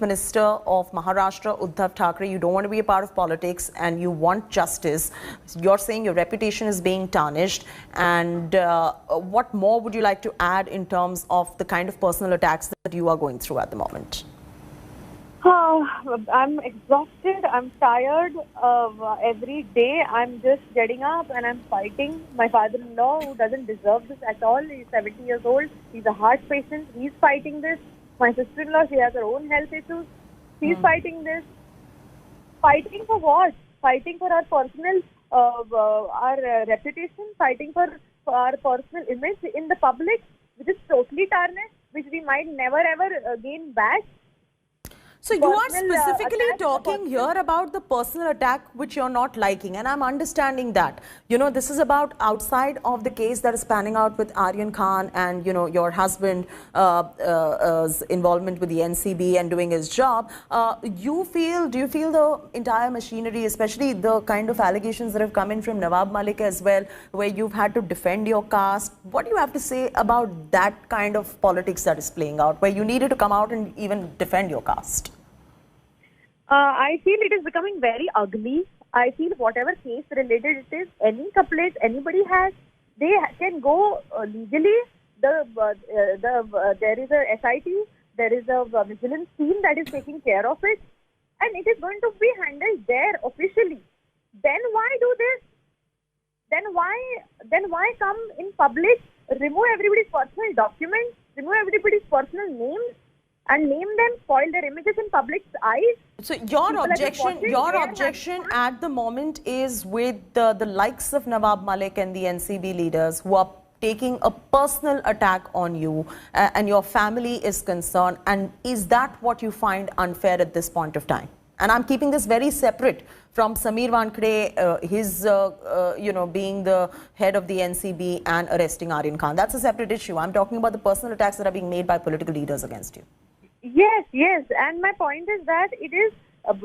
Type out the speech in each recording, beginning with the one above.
Minister of Maharashtra, Uddhav Thackeray, you don't want to be a part of politics and you want justice. You're saying your reputation is being tarnished. And what more would you like to add in terms of the kind of personal attacks that you are going through at the moment? I'm exhausted. I'm tired. Every day I'm just getting up and I'm fighting. My father-in-law, who doesn't deserve this at all, he's 70 years old. He's a heart patient. He's fighting this. My sister-in-law, she has her own health issues. She's fighting this. Fighting for what? Fighting for our personal, our reputation. Fighting for our personal image in the public, which is totally tarnished, which we might never ever gain back. So you are specifically talking here about the personal attack which you're not liking, and I'm understanding that. You know, this is about outside of the case that is panning out with Aryan Khan and, you know, your husband involvement with the NCB and doing his job. Do you feel the entire machinery, especially the kind of allegations that have come in from Nawab Malik as well, where you've had to defend your caste? What do you have to say about that kind of politics that is playing out, where you needed to come out and even defend your caste? I feel it is becoming very ugly. I feel whatever case related it is, any complaint anybody has, they can go legally. There is a SIT, there is a vigilance team that is taking care of it, and it is going to be handled there officially. Then why do this? Then why come in public, remove everybody's personal documents, remove everybody's personal names, and name them, spoil their images in public's eyes? So your objection at the moment is with the likes of Nawab Malik and the NCB leaders who are taking a personal attack on you and your family is concerned. And is that what you find unfair at this point of time? And I'm keeping this very separate from Sameer Wankhede, his, being the head of the NCB and arresting Aryan Khan. That's a separate issue. I'm talking about the personal attacks that are being made by political leaders against you. Yes. And my point is that it is,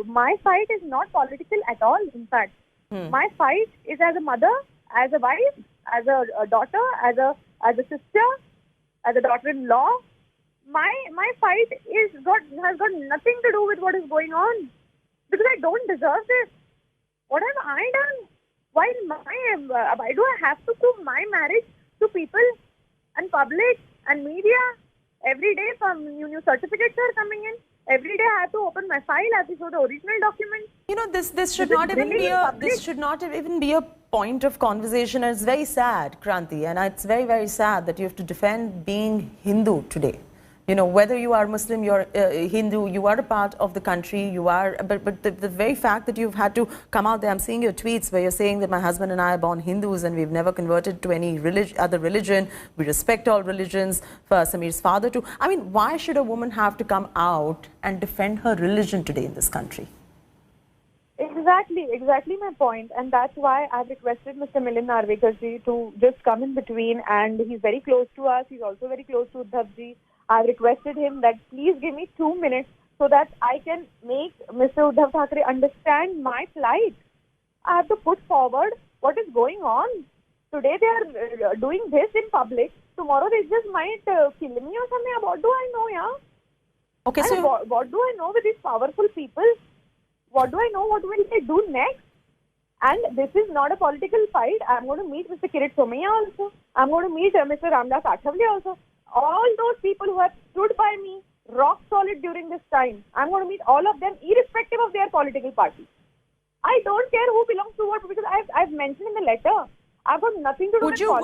my fight is not political at all, in fact. My fight is as a mother, as a wife, as a daughter, as a sister, as a daughter-in-law. My fight has got nothing to do with what is going on. Because I don't deserve this. What have I done? Why do I have to prove my marriage to people and public and media? Every day some new certificates are coming in. Every day I have to open my file, I have to show the original documents. You know, this should not even be a point of conversation. And it's very sad, Kranti, and it's very, very sad that you have to defend being Hindu today. You know, whether you are Muslim, you're Hindu, you are a part of the country, you are, but the very fact that you've had to come out there, I'm seeing your tweets where you're saying that my husband and I are born Hindus and we've never converted to any other religion, we respect all religions, for Sameer's father too. I mean, why should a woman have to come out and defend her religion today in this country? Exactly my point, and that's why I've requested Mr. Milind Narvekar to just come in between, and he's very close to us, he's also very close to Uddhavji. I've requested him that please give me 2 minutes so that I can make Mr. Uddhav Thackeray understand my plight. I have to put forward what is going on. Today they are doing this in public. Tomorrow they just might kill me or something. What do I know, yeah? Okay, and so what do I know with these powerful people? What do I know? What will they do next? And this is not a political fight. I'm going to meet Mr. Kirit Somaiya also. I'm going to meet Mr. Ramdas Athavale also. All those people who have stood by me, rock solid during this time, I'm going to meet all of them, irrespective of their political party. I don't care who belongs to what, because I've mentioned in the letter, I've got nothing to do with politics.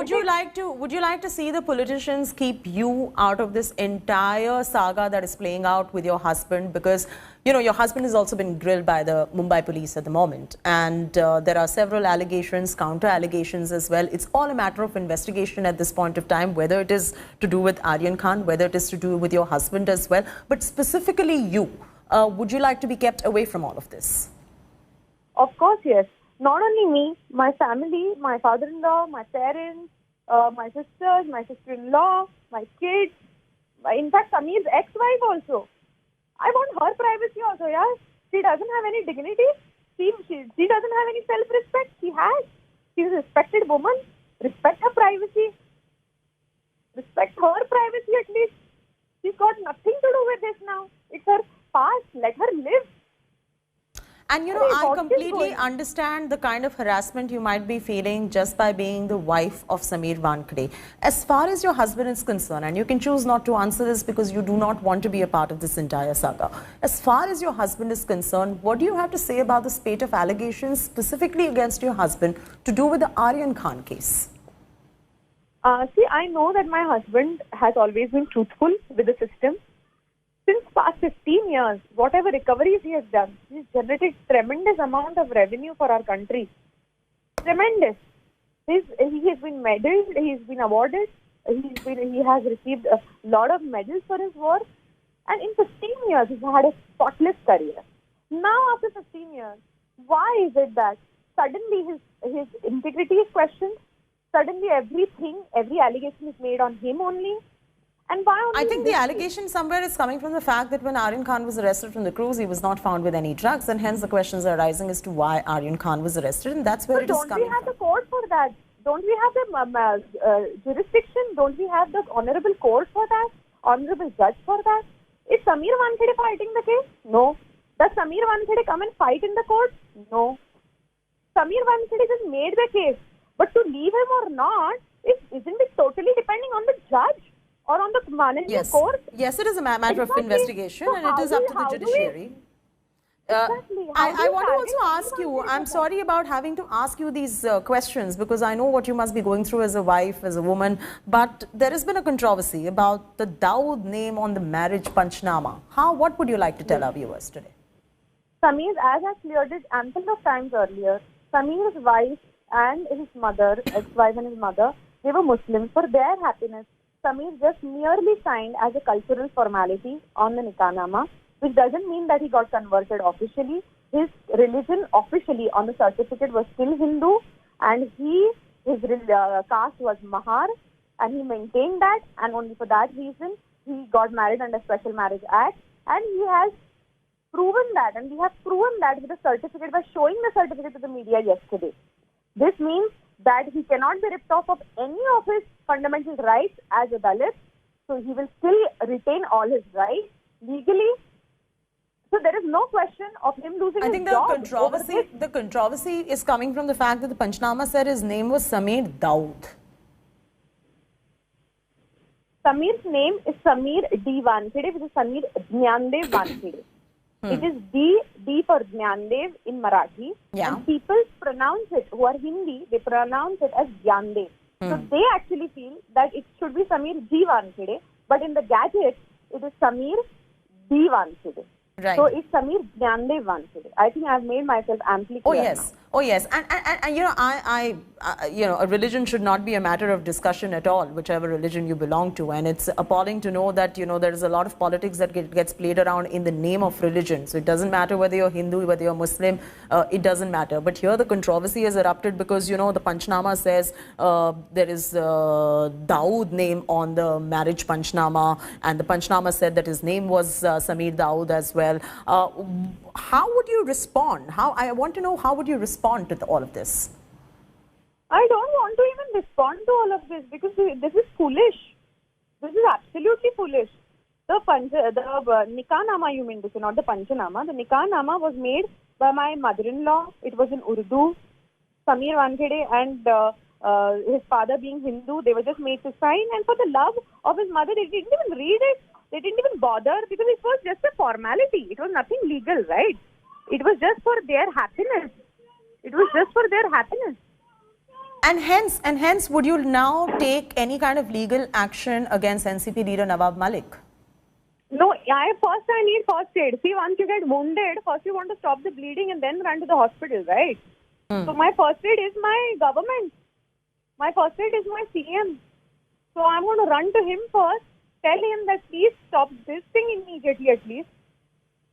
Would you like to see the politicians keep you out of this entire saga that is playing out with your husband? Because, you know, your husband has also been grilled by the Mumbai police at the moment. And there are several allegations, counter allegations as well. It's all a matter of investigation at this point of time, whether it is to do with Aryan Khan, whether it is to do with your husband as well. But specifically you, would you like to be kept away from all of this? Of course, yes. Not only me, my family, my father-in-law, my parents, my sisters, my sister-in-law, my kids, in fact, Sameer's ex-wife also. I want her privacy also, yeah. She doesn't have any dignity. She doesn't have any self-respect. She has. She's a respected woman. Respect her privacy. Respect her privacy at least. She's got nothing to do with this now. It's her past. Let her live. And you know, Arey, I what is completely going on? understand the kind of harassment you might be feeling just by being the wife of Sameer Wankhede. As far as your husband is concerned, and you can choose not to answer this because you do not want to be a part of this entire saga. As far as your husband is concerned, what do you have to say about the spate of allegations specifically against your husband to do with the Aryan Khan case? See, I know that my husband has always been truthful with the system. Since past 15 years, whatever recoveries he has done, he's generated tremendous amount of revenue for our country. Tremendous. He has been medaled, he's been awarded, he has received a lot of medals for his work. And in 15 years, he's had a spotless career. Now, after 15 years, why is it that suddenly his integrity is questioned? Suddenly every allegation is made on him only? And why only I think this the case? allegation somewhere is coming from the fact that when Aryan Khan was arrested from the cruise, he was not found with any drugs, and hence the questions are arising as to why Aryan Khan was arrested, and that's where So it is don't we coming have from. the court for that? Don't we have the jurisdiction? Don't we have the honorable court for that? Honorable judge for that? Is Sameer Wankhede fighting the case? No. Does Sameer Wankhede come and fight in the court? No. Sameer Wankhede just made the case. But to leave him or not, isn't it totally depending on the judge or on the management Yes, court? yes, it is a matter of Exactly. investigation, So and it how is do up we- to the how do we- judiciary. Exactly. How do I you want to target also Sameer ask you, Wankhede I'm for sorry about having to ask you these questions because I know what you must be going through as a wife, as a woman, but there has been a controversy about the Dawood name on the marriage Panchnama. What would you like to tell our viewers today? Sameer, as I cleared it ample of times earlier, Sameer's wife and his mother, ex-wife and his mother, they were Muslims. For their happiness, Sameer just merely signed as a cultural formality on the Nikah-nama, which doesn't mean that he got converted officially. His religion officially on the certificate was still Hindu, and his caste was Mahar, and he maintained that, and only for that reason he got married under Special Marriage Act, and he has proven that, and we have proven that with the certificate by showing the certificate to the media yesterday. This means that he cannot be ripped off of any of his fundamental rights as a Dalit, so he will still retain all his rights legally. So there is no question of him losing I his think job over this. the controversy is coming from the fact that the Panchnama said his name was Sameer Dawood. Sameer's name is Sameer D. Wankhede, which is Sameer Jnandev Wankhede. It is D for Jnandev in Marathi. Yeah. And people pronounce it, who are Hindi, they pronounce it as Jnandev. So they actually feel that it should be Sameer G. Wankhede, but in the gadget, it is Sameer D. Wankhede. Right. So it's Sameer Jnandev Wankhede. I think I've made myself amply Oh clear yes, now. oh yes, and you know, you know, a religion should not be a matter of discussion at all, whichever religion you belong to, and it's appalling to know that, you know, there is a lot of politics that gets played around in the name of religion. So it doesn't matter whether you're Hindu, whether you're Muslim, it doesn't matter. But here the controversy has erupted because, you know, the Panchnama says there is Dawood name on the marriage Panchnama, and the Panchnama said that his name was Sameer Dawood as well. How would you respond? I want to know, how would you respond to all of this? I don't want to even respond to all of this because this is foolish. This is absolutely foolish. The Nikah-nama you mean to say, not the Panchanama. The Nikah-nama was made by my mother-in-law. It was in Urdu. Sameer Wankhede and his father being Hindu, they were just made to sign. And for the love of his mother, they didn't even read it. They didn't even bother because it was just a formality. It was nothing legal, right? It was just for their happiness. It was just for their happiness. And hence, would you now take any kind of legal action against NCP leader Nawab Malik? No, I need first aid. See, once you get wounded, first you want to stop the bleeding and then run to the hospital, right? So my first aid is my government. My first aid is my CM. So I'm going to run to him first, tell him that please stop this thing immediately at least.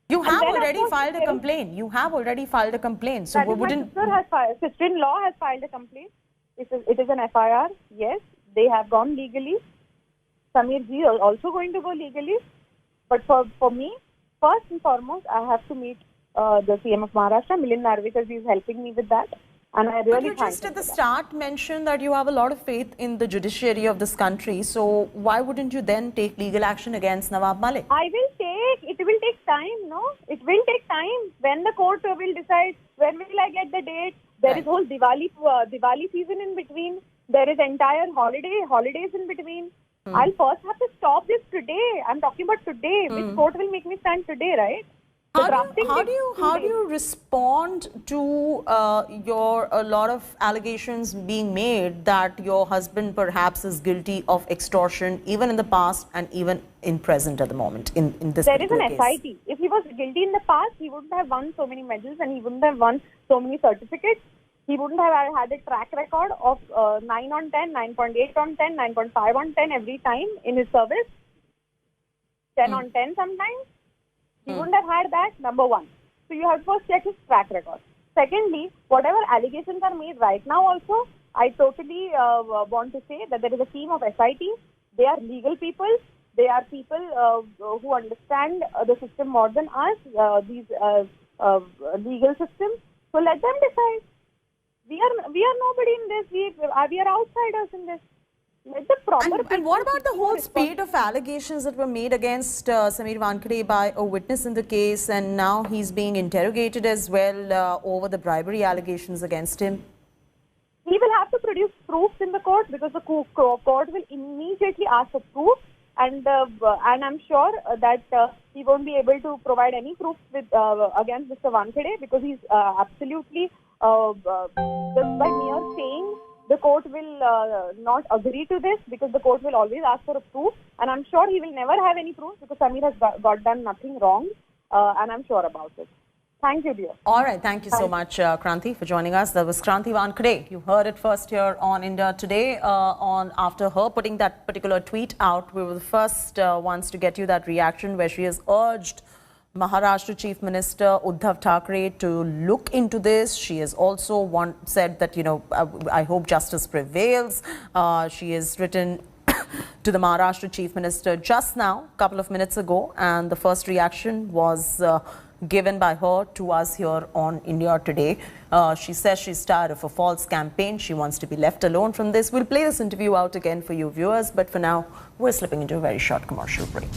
You have then, of already course, filed a there is- complaint. You have already filed a complaint. So That is wouldn't... my sister-in-law has filed a complaint. It is an FIR. Yes, they have gone legally. Sameer ji is also going to go legally. But for me, first and foremost, I have to meet the CM of Maharashtra, Milind Narvekar. He is helping me with that. And I But really you thank just him at the for that. start mentioned that you have a lot of faith in the judiciary of this country. So why wouldn't you then take legal action against Nawab Malik? I will take, it will take time, no? It will take time. When the court will decide, when will I get the date? There is whole Diwali season in between. There is entire holidays in between. I'll first have to stop this today. I'm talking about today. Which court will make me stand today, right? How do you respond to a lot of allegations being made that your husband perhaps is guilty of extortion even in the past and even in present at the moment in this There is an case? SIT. If he was guilty in the past, he wouldn't have won so many medals and he wouldn't have won so many certificates. He wouldn't have had a track record of 9 on 10, 9.8 on 10, 9.5 on 10 every time in his service. 10 on 10 sometimes. He wouldn't have had that, number one. So you have to first check his track record. Secondly, whatever allegations are made right now also, I totally want to say that there is a team of SIT. They are legal people. They are people who understand the system more than us, these legal systems. So let them decide. We are nobody in this. We are outsiders in this. Let the proper And what about the whole spate of allegations that were made against Sameer Wankhede by a witness in the case, and now he's being interrogated as well over the bribery allegations against him? He will have to produce proofs in the court because the court will immediately ask for proof, and I'm sure that he won't be able to provide any proof against Mr. Wankhede because he's absolutely just by mere saying. The court will not agree to this because the court will always ask for a proof, and I'm sure he will never have any proof because Sameer has done nothing wrong, and I'm sure about it. Thank you, dear. All right, thank you so much, Kranti, for joining us. That was Kranti Wankhede. You heard it first here on India Today. After her putting that particular tweet out, we were the first ones to get you that reaction where she has urged Maharashtra Chief Minister Uddhav Thackeray to look into this. She has also said that, I hope justice prevails. She has written to the Maharashtra Chief Minister just now, a couple of minutes ago, and the first reaction was given by her to us here on India Today. She says she's tired of a false campaign. She wants to be left alone from this. We'll play this interview out again for you viewers, but for now, we're slipping into a very short commercial break.